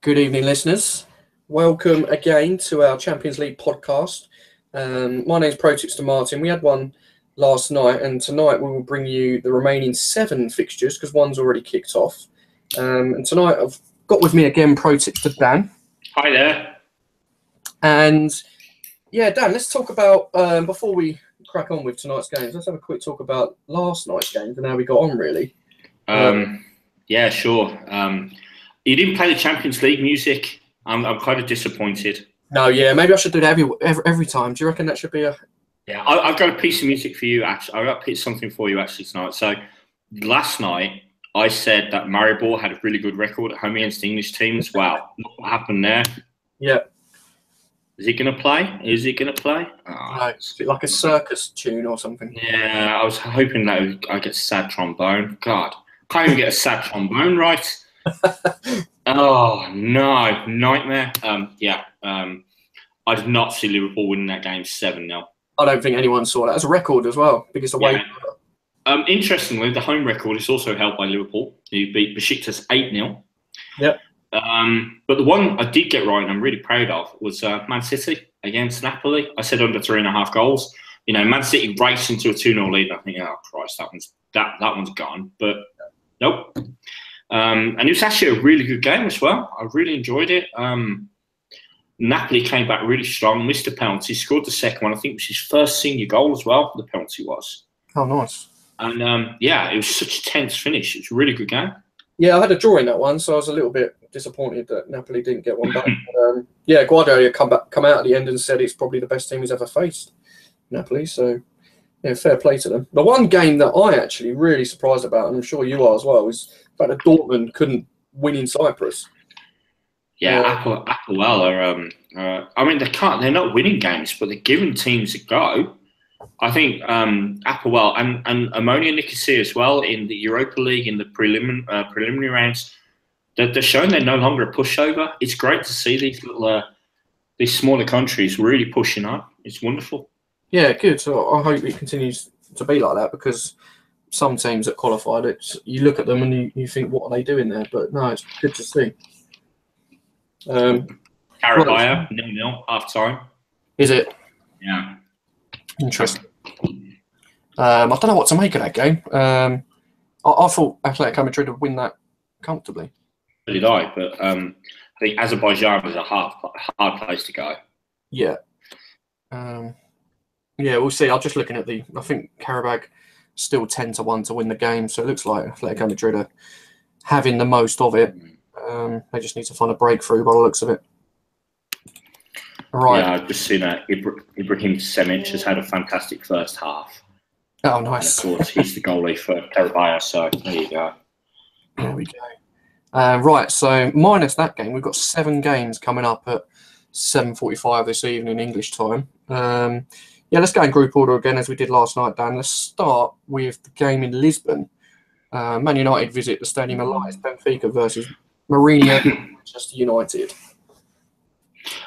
Good evening, listeners. Welcome again to our Champions League podcast. My name's Pro Tipster Martin. We had one last night, and tonight we will bring you the remaining 7 fixtures because one's already kicked off. And tonight I've got with me again Pro Tipster Dan. Hi there. And yeah, Dan, let's talk about, before we crack on with tonight's games, let's have a quick talk about last night's games and how we got on, really. Yeah, sure. You didn't play the Champions League music. I'm kind of disappointed. No, yeah, maybe I should do that every time. Do you reckon that should be a... Yeah, I've got a piece of music for you, actually. I've got something for you, actually, tonight. So, last night, I said that Maribor had a really good record at home against English teams. Wow, what happened there? Yeah. Is he going to play? Is he going to play? Oh, no, it's like a circus tune or something. Yeah, I was hoping that I get sad trombone. God, can't even get a sad trombone right. Oh no, nightmare. I did not see Liverpool winning that game 7-0. I don't think anyone saw that as a record as well, because away. Yeah. Interestingly, the home record is also held by Liverpool, who beat Besiktas 8-0. Yep. But the one I did get right and I'm really proud of was Man City against Napoli. I said under 3.5 goals. You know, Man City raced into a 2-0 lead. I think, oh Christ, that one's gone. But nope. And it was actually a really good game as well. I really enjoyed it. Napoli came back really strong, missed a penalty, scored the second one. I think it was his first senior goal as well, the penalty was. Oh, nice. And it was such a tense finish. It was a really good game. Yeah, I had a draw in that one, so I was a little bit disappointed that Napoli didn't get one back. Guardiola come out at the end and said it's probably the best team he's ever faced, Napoli. So, yeah, fair play to them. The one game that I actually really surprised about, and I'm sure you are as well, is the fact that Dortmund couldn't win in Cyprus. Yeah, Applewell are. I mean, they're not winning games, but they're giving teams a go. I think Applewell and Ammonia Nicosia as well in the Europa League in the preliminary rounds. They're showing they're no longer a pushover. It's great to see these smaller countries really pushing up. It's wonderful. Yeah, good. So I hope it continues to be like that, because some teams that qualified, you look at them and you think, what are they doing there? But no, it's good to see. Carabao 0-0 half time. Is it? Yeah. Interesting. I don't know what to make of that game. I thought Atletico Madrid would win that comfortably. So did I, but I think Azerbaijan is a hard place to go. Yeah. We'll see. I'm just looking at I think Karabakh still 10-1 to win the game, so it looks like Atletico Madrid are having the most of it. They just need to find a breakthrough by the looks of it. Right. Yeah, I've just seen Ibrahim Semic has had a fantastic first half. Oh, nice. And of course, he's the goalie for Carabao, so there you go. There we go. Right, so minus that game, we've got 7 games coming up at 7:45 this evening English time. Let's go in group order again as we did last night, Dan. Let's start with the game in Lisbon. Man United visit the Stadium of Lights, Benfica versus Mourinho, Manchester United.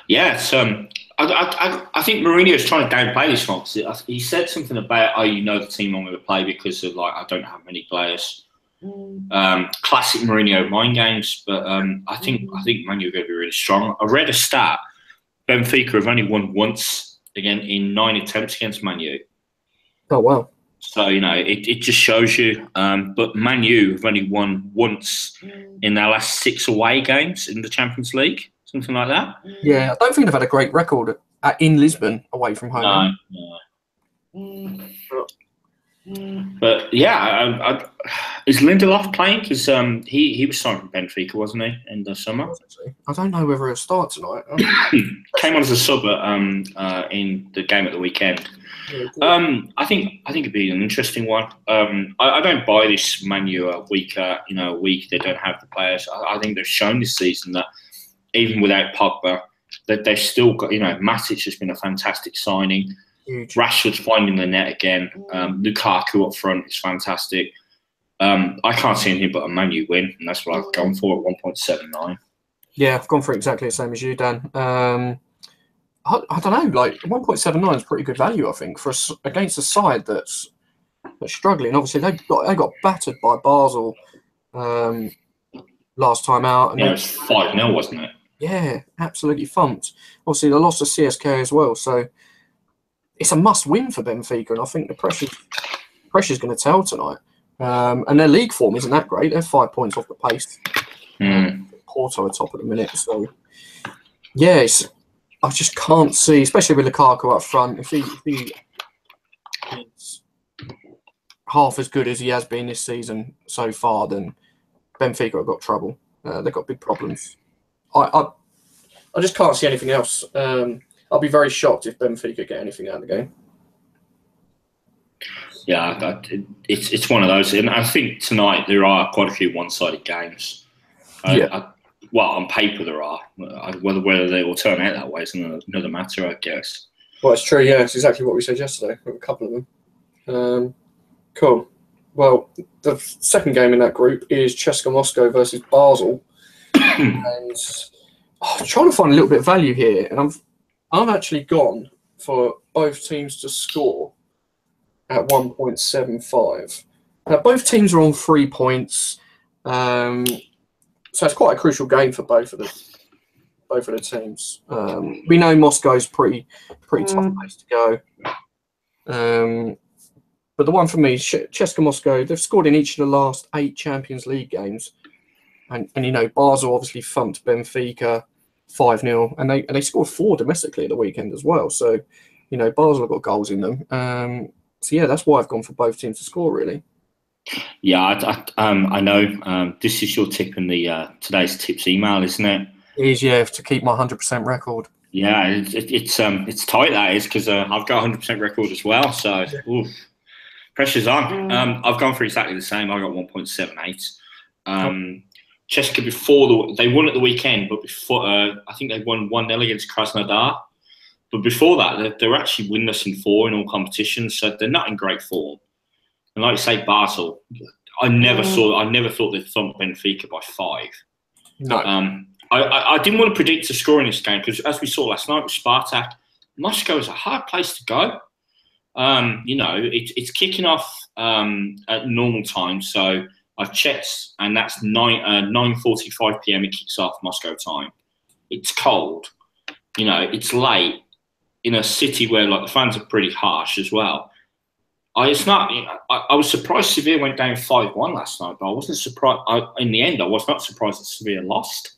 Yeah, it's, I think Mourinho is trying to downplay this one. He said something about, the team I'm going to play because of I don't have many players. Classic Mourinho mind games, but I think Man U are going to be really strong. I read a stat: Benfica have only won once again in 9 attempts against Man U. Oh wow! So it just shows you. But Man U have only won once in their last 6 away games in the Champions League. Something like that. Yeah, I don't think they've had a great record in Lisbon away from home. No. But yeah, is Lindelof playing? Because he was signed from Benfica, wasn't he, in the summer? I don't know whether he'll start tonight. Came on as a sub in the game at the weekend. I think it'd be an interesting one. I don't buy this Man U a week they don't have the players. I think they've shown this season that even without Pogba, that they've still got, Matic has been a fantastic signing. Huge. Rashford's finding the net again. Lukaku up front is fantastic. I can't see anything but a Man U win, and that's what I've gone for at 1.79. Yeah, I've gone for exactly the same as you, Dan. I don't know, 1.79 is pretty good value, I think, against a side that's struggling. Obviously, they got battered by Basel last time out. And Yeah, it was 5-0, wasn't it? yeah, absolutely thumped. Obviously, they lost to CSK as well, so it's a must-win for Benfica, and I think the pressure's going to tell tonight. And their league form isn't that great. They're 5 points off the pace. Porto are top at the minute, so yeah, I just can't see, especially with Lukaku up front, if he is half as good as he has been this season so far, then Benfica have got trouble. They've got big problems. I just can't see anything else. I'll be very shocked if Benfica get anything out of the game. Yeah, it's one of those, and I think tonight there are quite a few one-sided games. Well, on paper there are. Whether they will turn out that way is another matter, I guess. Well, it's true. Yeah, it's exactly what we said yesterday. A couple of them. Cool. Well, the second game in that group is CSKA Moscow versus Basel, and I'm trying to find a little bit of value here, and I've actually gone for both teams to score at 1.75. Now, both teams are on 3 points, so it's quite a crucial game for both of the teams. We know Moscow's pretty tough place to go. But the one for me, CSKA Moscow, they've scored in each of the last 8 Champions League games. And you know, Basel obviously thumped Benfica 5-0, and they scored 4 domestically at the weekend as well. So, you know, Basel have got goals in them. So yeah, that's why I've gone for both teams to score, really. Yeah, I know. This is your tip in the today's tips email, isn't it? It is, yeah, to keep my 100% record. Yeah, it's tight, that is, because I've got a 100% record as well. So pressure's on. I've gone for exactly the same. I got 1.78. CSKA before they won at the weekend, but before I think they won 1-0 against Krasnodar. But before that, they were actually winless in 4 in all competitions, so they're not in great form. And like you say, Basel, I never thought they'd thump Benfica by 5. No. I didn't want to predict the score in this game because, as we saw last night with Spartak, Moscow is a hard place to go. You know, it's kicking off at normal time, so I've checked, and that's 9:45 p.m. It kicks off Moscow time. It's cold, you know, it's late in a city where like the fans are pretty harsh as well. I was surprised Sevilla went down 5-1 last night, but I wasn't surprised. In the end, I was not surprised that Sevilla lost.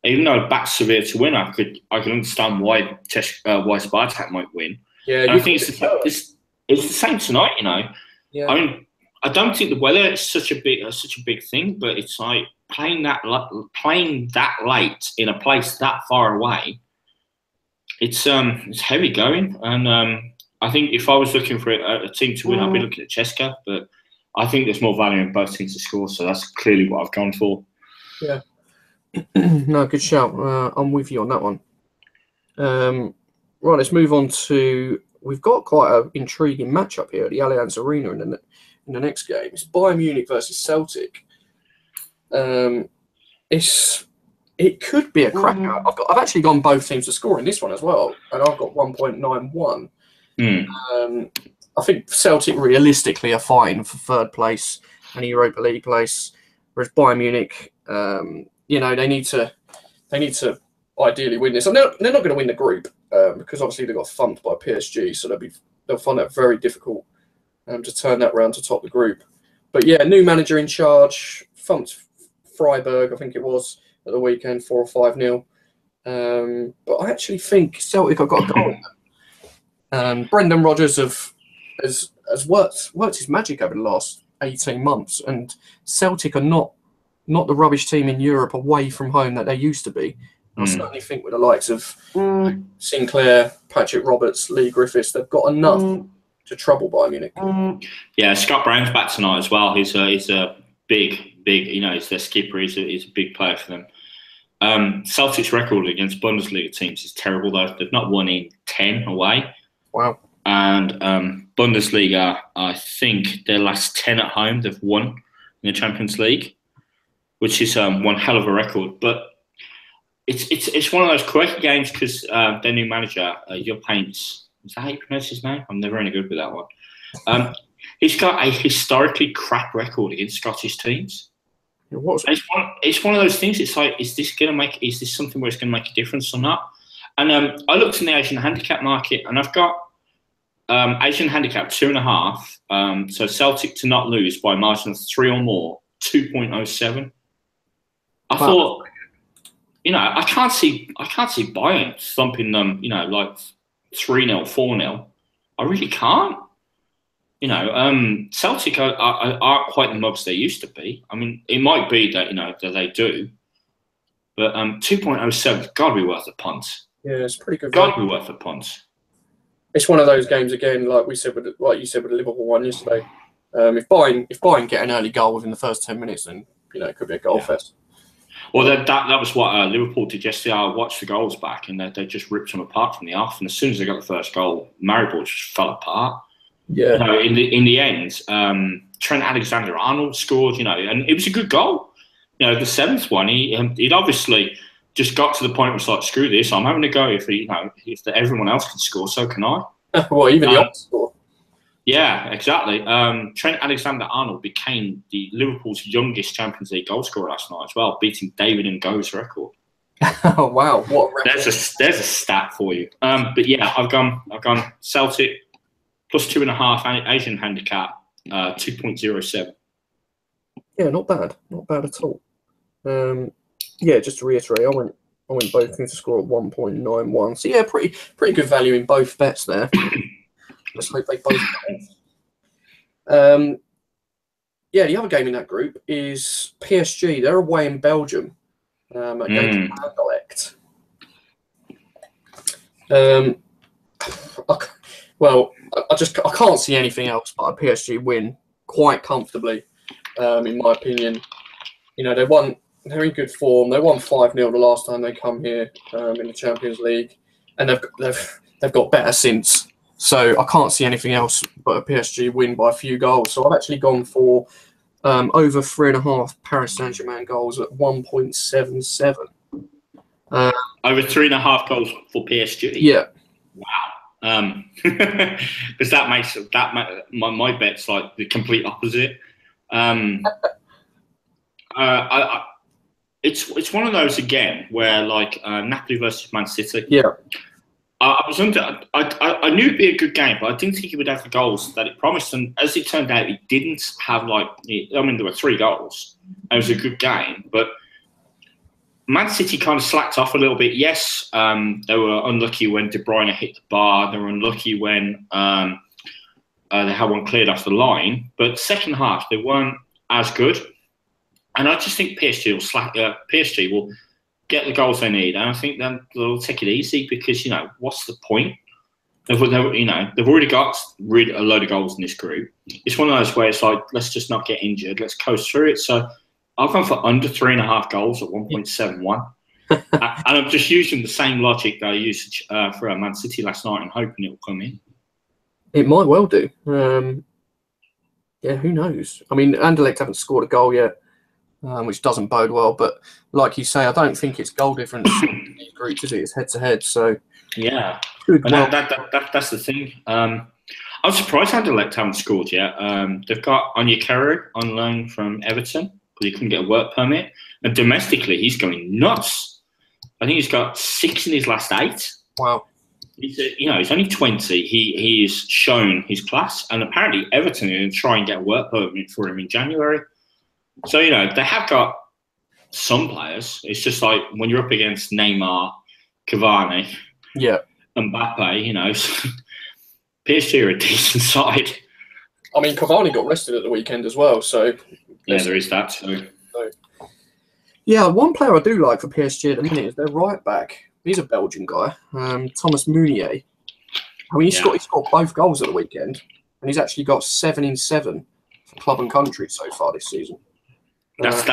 Even though I backed Sevilla to win, I could understand why Spartak might win. Yeah, I think it's the same tonight. You know, yeah. I mean, I don't think the weather is such a big thing, but it's like playing that late in a place that far away. It's heavy going, and I think if I was looking for a team to win, I'd be looking at CSKA, but I think there's more value in both teams to score, so that's clearly what I've gone for. Yeah. No, good shout. I'm with you on that one. Right, let's move on to. We've got quite an intriguing matchup here at the Allianz Arena in the next game. It's Bayern Munich versus Celtic. It could be a cracker. I've actually gone both teams to score in this one as well, and I've got 1.91. I think Celtic realistically are fighting for third place and a Europa League place, whereas Bayern Munich, you know, they need to ideally win this. And they're not going to win the group because obviously they got thumped by PSG, so they'll find that very difficult to turn that round to top the group. But yeah, new manager in charge, thumped Freiburg, I think it was, at the weekend, 4 or 5-0. But I actually think Celtic have got a goal. Brendan Rodgers has worked his magic over the last 18 months, and Celtic are not the rubbish team in Europe away from home that they used to be. I certainly think with the likes of Sinclair, Patrick Roberts, Lee Griffiths, they've got enough to trouble Bayern Munich. Yeah, Scott Brown's back tonight as well. He's a big, you know, he's their skipper. He's a big player for them. Celtic's record against Bundesliga teams is terrible, though. They've not won in 10 away. Wow. And Bundesliga, I think their last 10 at home, they've won in the Champions League, which is one hell of a record. But it's one of those quirky games because their new manager, Jupp Heynckes, is that how you pronounce his name? I'm never any good with that one. He's got a historically crap record against Scottish teams. It's one of those things. It's like, is this something where it's going to make a difference or not? And I looked in the Asian handicap market, and I've got Asian handicap 2.5. So Celtic to not lose by a margin of 3 or more, 2.07. I thought, I can't see Bayern thumping them, like 3-0, 4-0. I really can't. Celtic aren't quite the mugs they used to be. I mean, it might be that that they do, but 2.07 got to be worth a punt. Yeah, it's pretty good. Got to be worth a punt. It's one of those games again, like you said with the Liverpool one yesterday. If Bayern get an early goal within the first 10 minutes, then it could be a goal fest. Well, that was what Liverpool did yesterday. I watched the goals back, and they just ripped them apart from the off. And as soon as they got the first goal, Maribor just fell apart. Yeah. In the end, Trent Alexander-Arnold scored. And it was a good goal. The 7th one, he'd obviously just got to the point where it's like, screw this, I'm having a go. If everyone else can score, so can I. Well, even the opposite score. Yeah, exactly. Trent Alexander-Arnold became Liverpool's youngest Champions League goal scorer last night as well, beating David Ngo's record. Oh wow, what record? There's a stat for you. But yeah, I've gone Celtic plus 2.5 Asian handicap, 2.07. Yeah, not bad at all. Yeah, just to reiterate, I went both things to score at 1.91. So yeah, pretty good value in both bets there. Let's hope they both. Yeah, the other game in that group is PSG. They're away in Belgium against Anderlecht. I can't see anything else but a PSG win quite comfortably. In my opinion, they're in good form. They won 5-0 the last time they come here in the Champions League, and they've got better since. So I can't see anything else but a PSG win by a few goals. So I've actually gone for over 3.5 Paris Saint-Germain goals at 1.77. Over 3.5 goals for PSG. Yeah. Wow. Because that makes my bet's like the complete opposite. It's one of those again where like Napoli versus Man City. Yeah. I knew it'd be a good game, but I didn't think it would have the goals that it promised. And as it turned out, it didn't have there were 3 goals. It was a good game, but Man City kind of slacked off a little bit. Yes, they were unlucky when De Bruyne hit the bar. They were unlucky when they had one cleared off the line. But second half, they weren't as good. And I just think PSG will get the goals they need, and I think then they'll take it easy because what's the point? They've already got a load of goals in this group. It's one of those where it's like, let's just not get injured, let's coast through it. So I've gone for under 3.5 goals at 1.71, and I'm just using the same logic that I used for Man City last night and hoping it will come in. It might well do. Yeah, who knows? I mean, Anderlecht haven't scored a goal yet. Which doesn't bode well, but like you say, I don't think it's goal difference in these groups, is it? It's head-to-head, so yeah. That's the thing. I'm surprised Anderlecht haven't scored yet. They've got Onyekuru on loan from Everton because he couldn't get a work permit, and domestically he's going nuts. I think he's got 6 in his last 8. Wow. He's only 20. He's shown his class, and apparently Everton are going to try and get a work permit for him in January. So, they have got some players. It's just like when you're up against Neymar, Cavani, Mbappe, PSG are a decent side. I mean, Cavani got rested at the weekend as well, so... Yeah, there is that too. Yeah, one player I do like for PSG at the minute is their right back. He's a Belgian guy, Thomas Meunier. I mean, he scored both goals at the weekend, and he's actually got 7 in 7 for club and country so far this season. That's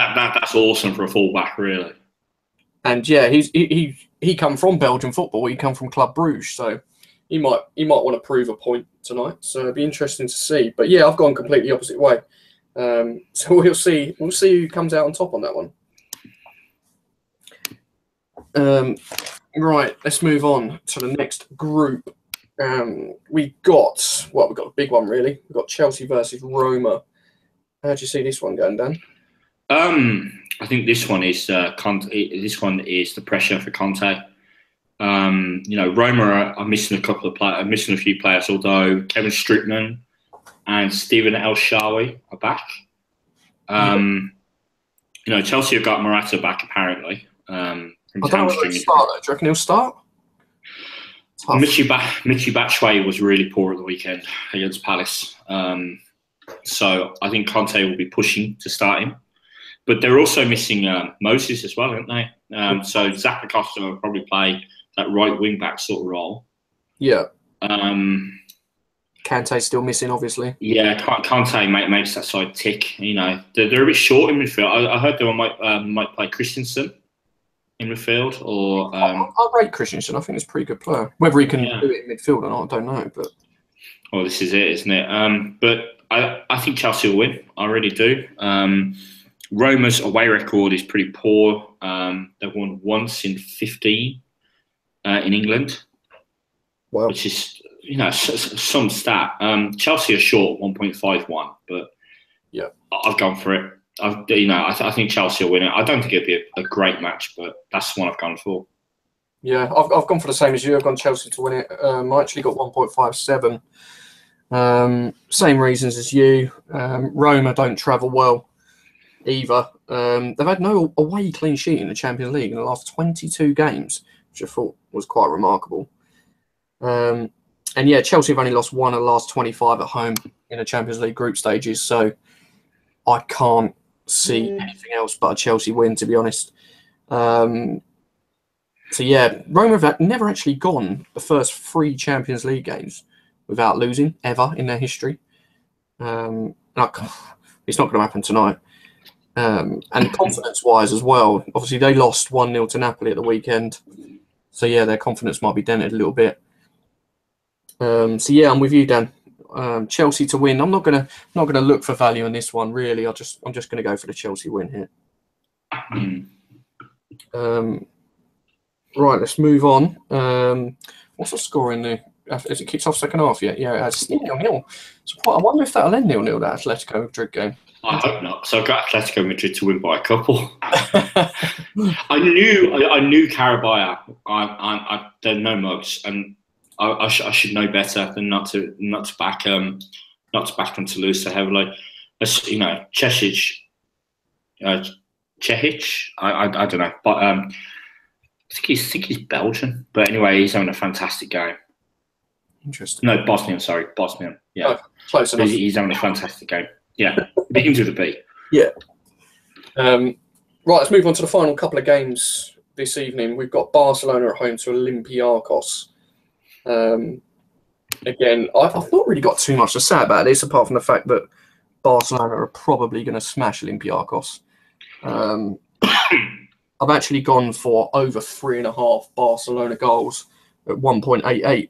awesome for a fullback, really. And yeah, he come from Belgian football. He come from Club Bruges, so he might want to prove a point tonight. So it'd be interesting to see. But yeah, I've gone completely opposite way. So we'll see who comes out on top on that one. Right, let's move on to the next group. We've got a big one really. We've got Chelsea versus Roma. How do you see this one going, Dan? I think this one is this one is the pressure for Conte. Roma are missing missing a few players, although Kevin Strootman and Stephen El Shaarawy are back. Chelsea have got Morata back apparently. From I don't know whether he'll start though. Do you reckon he'll start? Michy Batshuayi was really poor at the weekend against Palace. So I think Conte will be pushing to start him. But they're also missing Moses as well, aren't they? So Zappacosta will probably play that right wing back sort of role. Yeah. Kante's still missing, obviously. Yeah, Kante makes that side tick. They're a bit short in midfield. I heard they might play Christensen in midfield, or I rate Christensen. I think he's a pretty good player. Whether he can do it in midfield or not, I don't know. But this is it, isn't it? But I think Chelsea will win. I really do. Roma's away record is pretty poor. They've won once in 15 in England, which is some stat. Chelsea are short 1.51, but yeah, I've gone for it. I think Chelsea will win it. I don't think it'll be a great match, but that's the one I've gone for. Yeah, I've gone for the same as you. I've gone Chelsea to win it. I actually got 1.57. Same reasons as you. Roma don't travel well either. They've had no away clean sheet in the Champions League in the last 22 games, which I thought was quite remarkable. And yeah, Chelsea have only lost one of the last 25 at home in the Champions League group stages, so I can't see anything else but a Chelsea win, to be honest. So yeah, Roma have never actually gone the first 3 Champions League games without losing ever in their history. It's not going to happen tonight. And confidence-wise as well, obviously they lost 1-0 to Napoli at the weekend. So yeah, their confidence might be dented a little bit. So yeah, I'm with you, Dan. Chelsea to win. I'm not gonna look for value in this one, really. I'm just gonna go for the Chelsea win here. Right, let's move on. What's the score in there? Has it kicked off second half yet? Yeah, it's 0-0. So I wonder if that'll end 0-0, that Atletico Madrid game. I hope not. So I've got Atletico Madrid to win by a couple. I knew Carabao. They're no mugs, and I should know better than not to back them to lose so heavily. Čehić. I don't know, but I think he's Belgian. But anyway, he's having a fantastic game. Interesting. No, Bosnian. Sorry, Bosnian. Yeah, close enough. He's having a fantastic game. Yeah, begins with a B. Yeah. Right, let's move on to the final couple of games this evening. We've got Barcelona at home to Olympiacos. Again, I've not really got too much to say about this, apart from the fact that Barcelona are probably going to smash Olympiacos. I've actually gone for over 3.5 Barcelona goals at 1.88.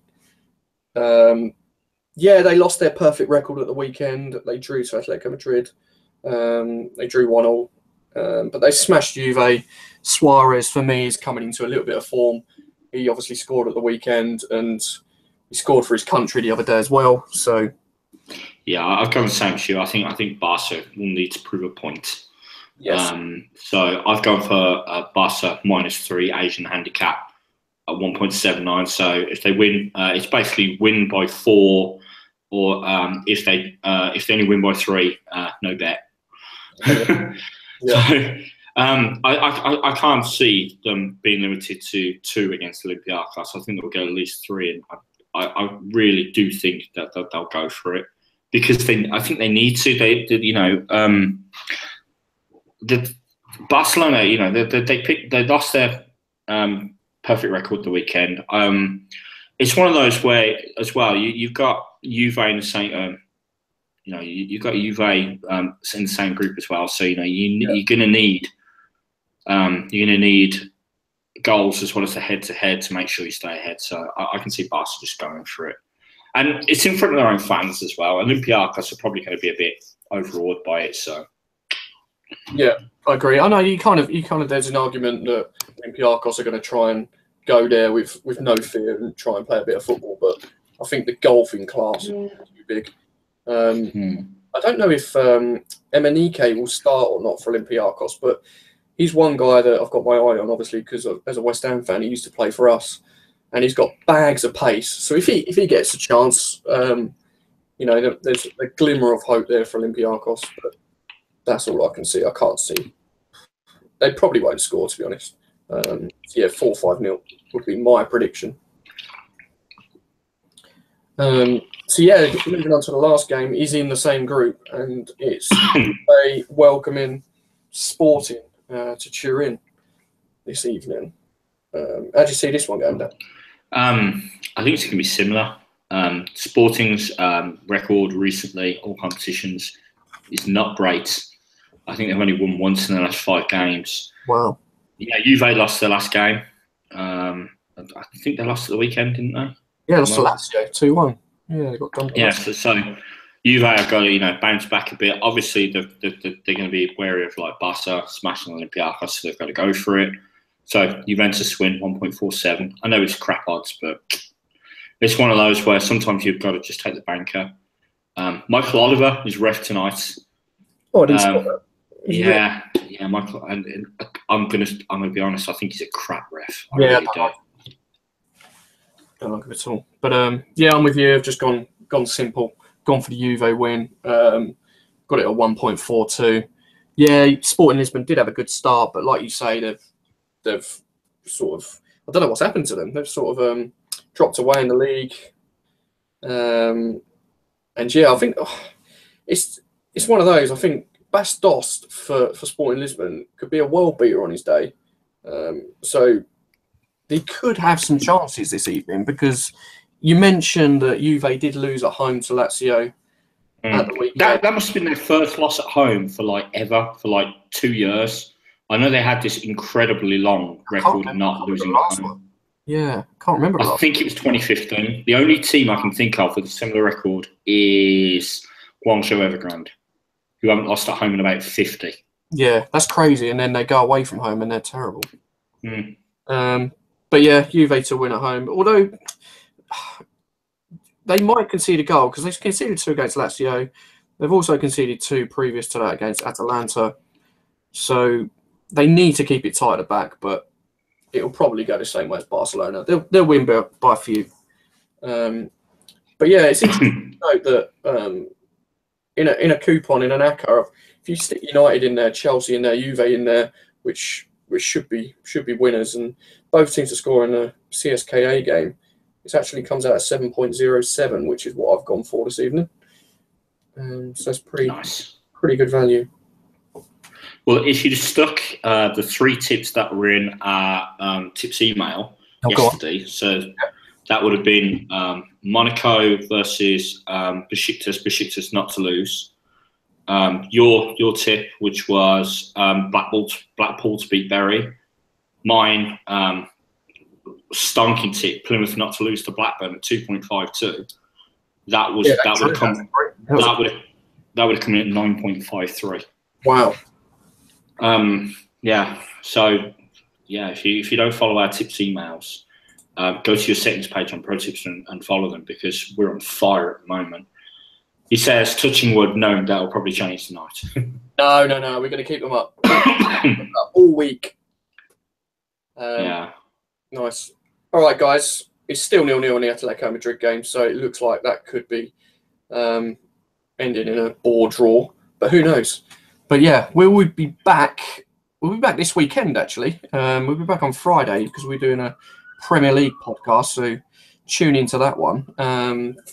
Yeah, they lost their perfect record at the weekend. They drew to Atletico Madrid. They drew 1-1. But they smashed Juve. Suarez, for me, is coming into a little bit of form. He obviously scored at the weekend, and he scored for his country the other day as well. So, yeah, I've gone the same as you. I think Barca will need to prove a point. Yes. So I've gone for Barca -3 Asian handicap at 1.79. So if they win, it's basically win by 4, or if they only win by 3, no bet. Yeah. So I can't see them being limited to 2 against Olympiacos. I think they'll get at least 3, and I really do think that they'll go for it, because I think they need to. The Barcelona, they lost their perfect record the weekend. It's one of those where, as well, you've got Juve in the same. You've got Juve in the same group as well. So you're going to need goals as well as the head-to-head to make sure you stay ahead. So I can see Barca just going for it, and it's in front of their own fans as well. Olympiacos are probably going to be a bit overawed by it. So yeah, I agree. I know you kind of there's an argument that Olympiacos are going to try and go there with no fear and try and play a bit of football, but I think the golfing class is too big. I don't know if Emenike will start or not for Olympiacos, but he's one guy that I've got my eye on, obviously, because as a West Ham fan, he used to play for us, and he's got bags of pace. So if he gets a chance, there's a glimmer of hope there for Olympiacos, but that's all I can see. I can't see. They probably won't score, to be honest. 4-5-0 would be my prediction. Moving on to the last game, is in the same group, and it's a welcoming Sporting to Turin this evening. How do you see this one going down? I think it's going to be similar. Sporting's record recently, all competitions, is not great. I think they've only won once in the last 5 games. Wow. Yeah, Juve lost their last game. I think they lost at the weekend, didn't they? Yeah, lost to Lazio 2-1. Yeah, they got done. Yeah, so Juve have got to bounce back a bit. Obviously, they're going to be wary of like Barca smashing Olympiacos, so they've got to go for it. So Juventus win 1.47. I know it's crap odds, but it's one of those where sometimes you've got to just take the banker. Michael Oliver is ref tonight. Oh, I didn't spot that. Yeah, Michael. And I'm gonna be honest. I think he's a crap ref. I really do. Don't like him at all. But I'm with you. I've just gone simple. Gone for the Juve win. Got it at 1.42. Yeah, Sporting Lisbon did have a good start, but like you say, they've sort of, I don't know what's happened to them. They've sort of dropped away in the league. I think it's one of those. I think Bas Dost for Sporting Lisbon could be a world beater on his day. So they could have some chances this evening, because you mentioned that Juve did lose at home to Lazio at the weekend. That must have been their first loss at home for for 2 years. I know they had this incredibly long record of not losing at home. Yeah, can't remember. I think it was 2015. The only team I can think of with a similar record is Guangzhou Evergrande, who haven't lost at home in about 50. Yeah, that's crazy. And then they go away from home and they're terrible. But yeah, Juve to win at home. Although they might concede a goal, because they've conceded 2 against Lazio. They've also conceded 2 previous to that against Atalanta. So they need to keep it tight at the back, but it'll probably go the same way as Barcelona. They'll win by a few. But yeah, it's interesting to note that in a coupon, in an ACCA, if you stick United in there, Chelsea in there, Juve in there, which should be winners, and both teams to score in the CSKA game, it actually comes out at 7.07, which is what I've gone for this evening. So that's pretty nice, pretty good value. Well, if you'd stuck the 3 tips that were in our tips email yesterday, so that would have been Monaco versus Besiktas not to lose. Your tip, which was Blackpool to beat Bury. Mine, stonking tip, Plymouth not to lose to Blackburn at 2.52. That would have come in at 9.53. Wow. If you don't follow our tips emails, go to your settings page on Pro Tips and follow them, because we're on fire at the moment. He says, touching wood, no, that'll probably change tonight. No. We're going to keep them up all week. Nice. All right, guys. It's still 0-0 in the Atletico Madrid game, so it looks like that could be ending in a bore draw. But who knows? But yeah, we will be back. We'll be back this weekend, actually. We'll be back on Friday, because we're doing a Premier League podcast, so tune into that one.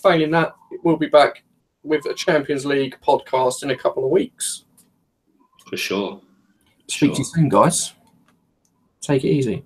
Failing that, we'll be back with a Champions League podcast in a couple of weeks. For sure. Speak to you soon, guys. Take it easy.